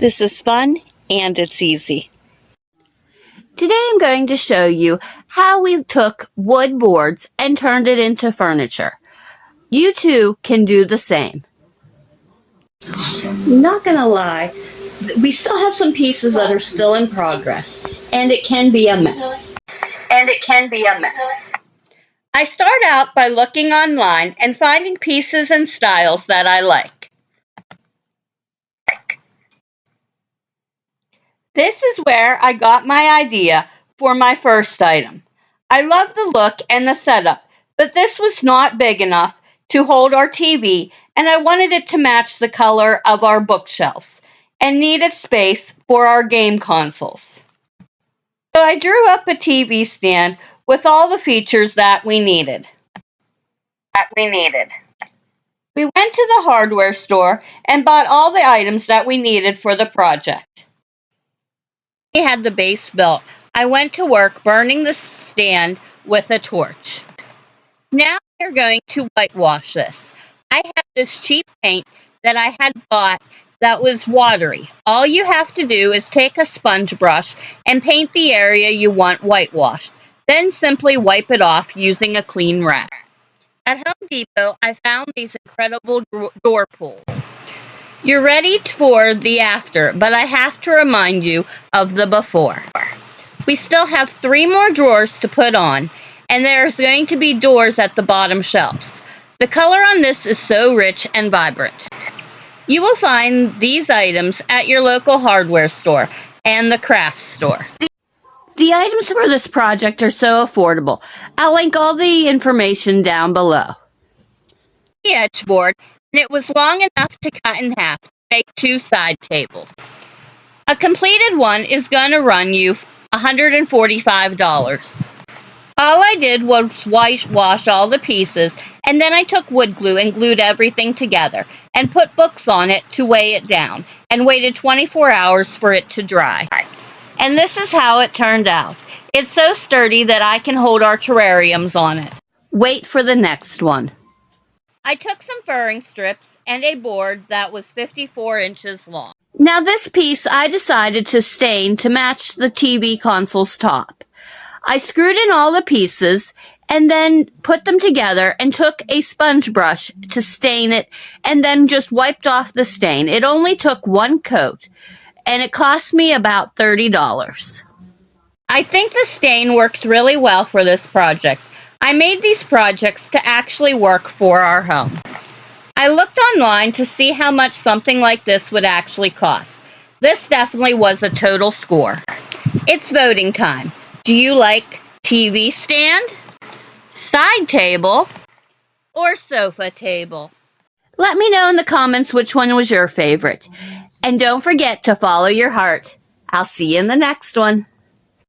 This is fun and it's easy. Today I'm going to show you how we took wood boards and turned it into furniture. You too can do the same. Not gonna lie, we still have some pieces that are still in progress, and it can be a mess. I start out by looking online and finding pieces and styles that I like. This is where I got my idea for my first item. I love the look and the setup, but this was not big enough to hold our TV, and I wanted it to match the color of our bookshelves and needed space for our game consoles. So I drew up a TV stand with all the features that we needed. We went to the hardware store and bought all the items that we needed for the project. We had the base built. I went to work burning the stand with a torch. Now we're going to whitewash this. I have this cheap paint that I had bought that was watery. All you have to do is take a sponge brush and paint the area you want whitewashed. Then simply wipe it off using a clean rag. At Home Depot, I found these incredible door pulls. You're ready for the after, but I have to remind you of the before. We still have 3 more drawers to put on, and there's going to be doors at the bottom shelves. The color on this is so rich and vibrant. You will find these items at your local hardware store and the craft store. The items for this project are so affordable. I'll link all the information down below. The edge board, and it was long enough to cut in half to make 2 side tables. A completed one is going to run you $145. All I did was whitewash all the pieces, and then I took wood glue and glued everything together and put books on it to weigh it down and waited 24 hours for it to dry. And this is how it turned out. It's so sturdy that I can hold our terrariums on it. Wait for the next one. I took some furring strips and a board that was 54 inches long. Now this piece I decided to stain to match the TV console's top. I screwed in all the pieces and then put them together and took a sponge brush to stain it and then just wiped off the stain. It only took 1 coat and it cost me about $30. I think the stain works really well for this project. I made these projects to actually work for our home. I looked online to see how much something like this would actually cost. This definitely was a total score. It's voting time. Do you like TV stand, side table, or sofa table? Let me know in the comments which one was your favorite. And don't forget to follow your heart. I'll see you in the next one.